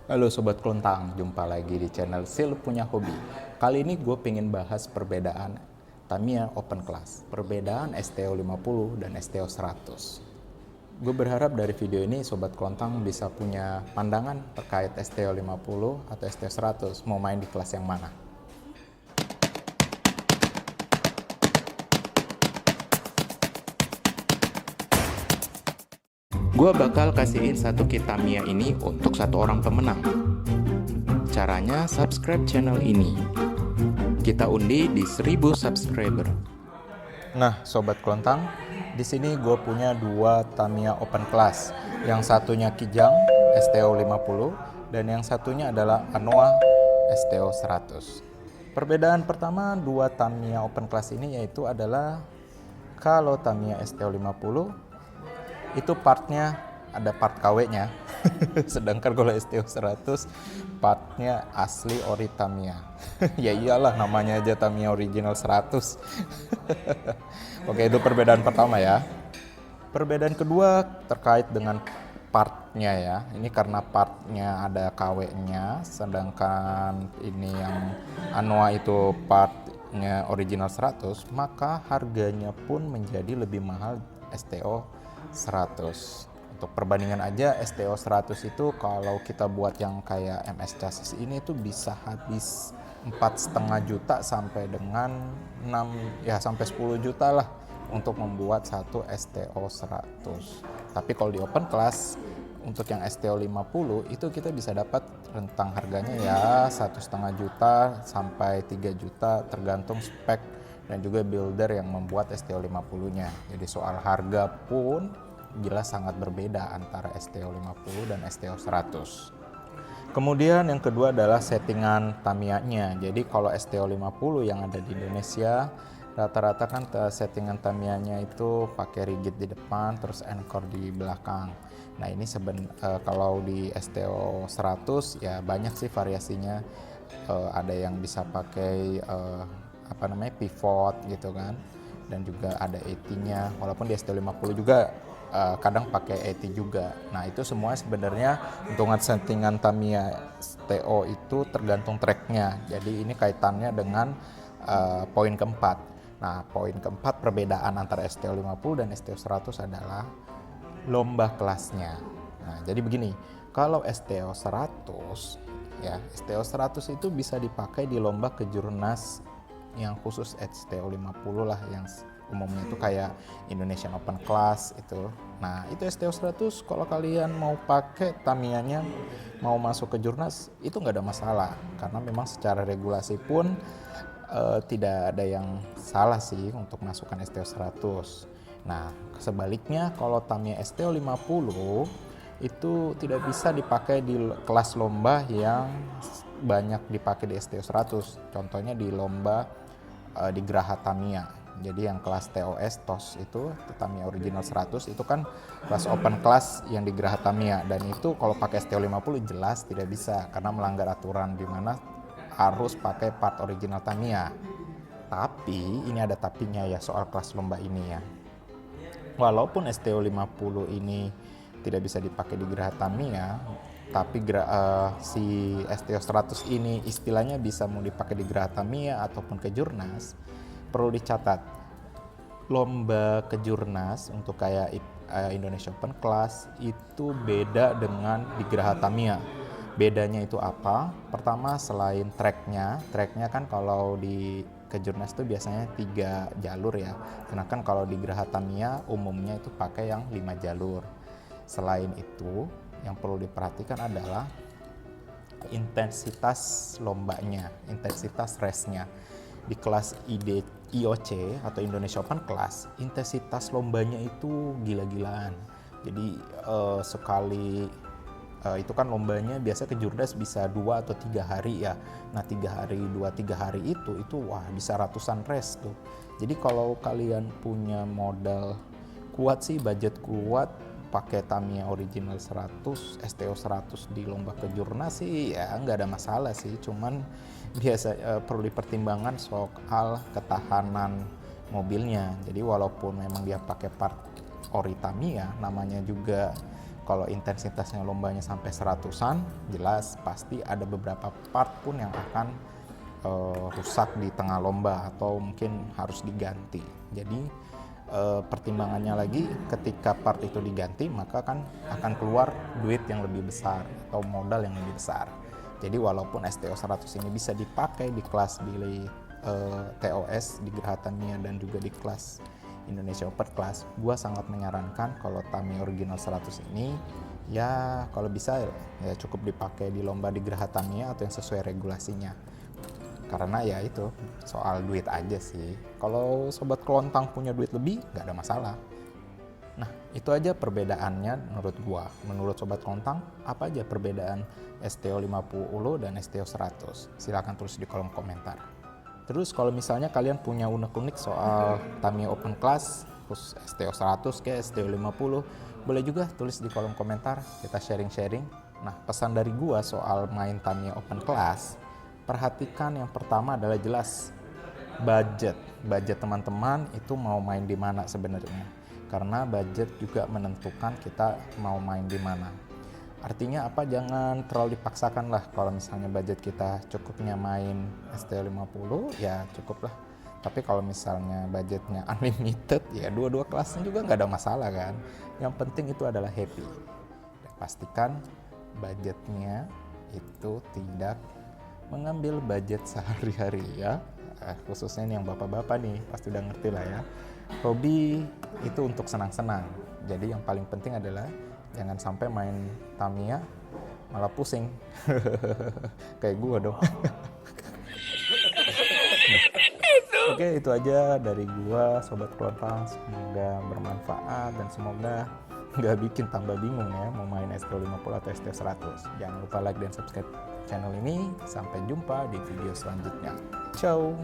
Halo Sobat Klontang, jumpa lagi di channel Sil Punya Hobi. Kali ini gue pengen bahas perbedaan Tamiya Open Class, perbedaan STO 50 dan STO 100. Gue berharap dari video ini Sobat Klontang bisa punya pandangan terkait STO 50 atau STO 100, mau main di kelas yang mana. Gue bakal kasihin satu kit Tamiya ini untuk satu orang pemenang. Caranya subscribe channel ini. Kita undi di 1000 subscriber. Nah, Sobat Klontang, di sini gue punya dua Tamiya Open Class. Yang satunya Kijang STO 50 dan yang satunya adalah Anoa STO 100. Perbedaan pertama dua Tamiya Open Class ini yaitu adalah kalau Tamiya STO 50 itu partnya ada part KW-nya. Sedangkan kalau STO 100 partnya asli ori Tamiya. Ya iyalah, namanya aja Tamiya original 100. Oke, itu perbedaan pertama ya. Perbedaan kedua terkait dengan partnya ya. Ini karena partnya ada KW-nya, sedangkan ini yang Anoa itu partnya original 100, maka harganya pun menjadi lebih mahal STO 100. Untuk perbandingan aja, STO 100 itu kalau kita buat yang kayak MS chassis ini tuh bisa habis 4,5 juta sampai dengan 6 ya sampai 10 juta lah untuk membuat satu STO 100. Tapi kalau di open class untuk yang STO 50 itu kita bisa dapat rentang harganya ya 1,5 juta sampai 3 juta tergantung spek dan juga builder yang membuat STO 50-nya. Jadi soal harga pun jelas sangat berbeda antara STO 50 dan STO 100. Kemudian yang kedua adalah settingan Tamiya-nya. Jadi kalau STO 50 yang ada di Indonesia rata-rata kan settingan Tamiya-nya itu pakai rigid di depan terus anchor di belakang. Nah ini kalau di STO 100 ya banyak sih variasinya. Ada yang bisa pakai pivot gitu kan, dan juga ada AT-nya, walaupun di STO 50 juga kadang pakai AT juga. Nah itu semua sebenarnya untuk settingan Tamiya STO itu tergantung tracknya. Jadi ini kaitannya dengan poin keempat. Nah poin keempat perbedaan antara STO 50 dan STO 100 adalah lomba kelasnya. Nah jadi begini, kalau STO 100 ya, STO 100 itu bisa dipakai di lomba kejurnas yang khusus STO 50 lah, yang umumnya itu kayak Indonesian Open Class itu. Nah itu STO 100 kalau kalian mau pakai Tamiya-nya mau masuk ke jurnas itu nggak ada masalah, karena memang secara regulasi pun tidak ada yang salah sih untuk masukkan STO 100. Nah sebaliknya kalau Tamiya STO 50 itu tidak bisa dipakai di kelas lomba yang banyak dipakai di STO 100. Contohnya di lomba di Geraha Tamiya. Jadi yang kelas TOS itu Tamiya original 100 itu kan kelas open class yang di Geraha Tamiya, dan itu kalau pakai STO 50 jelas tidak bisa karena melanggar aturan di mana harus pakai part original Tamiya. Tapi ini ada tapinya ya soal kelas lomba ini ya. Walaupun STO 50 ini tidak bisa dipakai di Geraha Tamiya, tapi si STO 100 ini istilahnya bisa mau dipakai di Geraha Tamiya ataupun kejurnas. Perlu dicatat, lomba kejurnas untuk kayak Indonesia Open Class itu beda dengan di Geraha Tamiya. Bedanya itu apa? Pertama, selain tracknya kan kalau di kejurnas itu biasanya 3 jalur ya. Sedangkan kalau di Geraha Tamiya umumnya itu pakai yang 5 jalur. Selain itu, yang perlu diperhatikan adalah intensitas lombanya, intensitas race-nya. Di kelas IOC atau Indonesia Open Class, intensitas lombanya itu gila-gilaan. Jadi sekali itu kan lombanya biasa kejurnas bisa 2 atau 3 hari ya. Nah 2-3 hari itu wah bisa ratusan race tuh. Jadi kalau kalian punya modal kuat sih, budget kuat, pakai Tamiya original 100, STO 100 di lomba kejurnas sih ya nggak ada masalah sih. Cuman perlu dipertimbangkan soal ketahanan mobilnya. Jadi walaupun memang dia pakai part ori Tamiya, namanya juga Kalau intensitasnya lombanya sampai 100-an, jelas pasti ada beberapa part pun yang akan rusak di tengah lomba atau mungkin harus diganti. Jadi pertimbangannya lagi, ketika part itu diganti maka kan akan keluar duit yang lebih besar atau modal yang lebih besar. Jadi walaupun STO 100 ini bisa dipakai di kelas di TOS, di Geraha Tamiya dan juga di kelas Indonesia Open Class, gua sangat menyarankan kalau Tamiya original 100 ini ya kalau bisa ya cukup dipakai di lomba di Geraha Tamiya atau yang sesuai regulasinya. Karena ya itu soal duit aja sih. Kalau sobat kelontang punya duit lebih nggak ada masalah. Nah itu aja perbedaannya menurut gua. Menurut sobat kelontang apa aja perbedaan STO 50 dan STO 100? Silahkan tulis di kolom komentar. Terus kalau misalnya kalian punya unek-unik soal Tamiya Open Class, khusus STO 100 kayak STO 50, boleh juga tulis di kolom komentar, kita sharing-sharing. Nah pesan dari gua soal main Tamiya Open Class, perhatikan yang pertama adalah jelas budget teman-teman itu mau main di mana sebenarnya, karena budget juga menentukan kita mau main di mana. Artinya apa, jangan terlalu dipaksakan lah. Kalau misalnya budget kita cukupnya main STO 50 ya cukup lah, tapi kalau misalnya budgetnya unlimited ya dua-dua kelasnya juga nggak ada masalah kan. Yang penting itu adalah happy. Dan pastikan budgetnya itu tidak mengambil budget sehari-hari ya. Khususnya nih yang bapak-bapak nih pasti udah ngerti lah ya. Hobi itu untuk senang-senang. Jadi yang paling penting adalah jangan sampai main Tamiya malah pusing. Kayak gua dong. Oke, itu aja dari gua sobat kelontang. Semoga bermanfaat dan semoga nggak bikin tambah bingung ya mau main STO 50 atau STO 100. Jangan lupa like dan subscribe channel ini. Sampai jumpa di video selanjutnya. Ciao.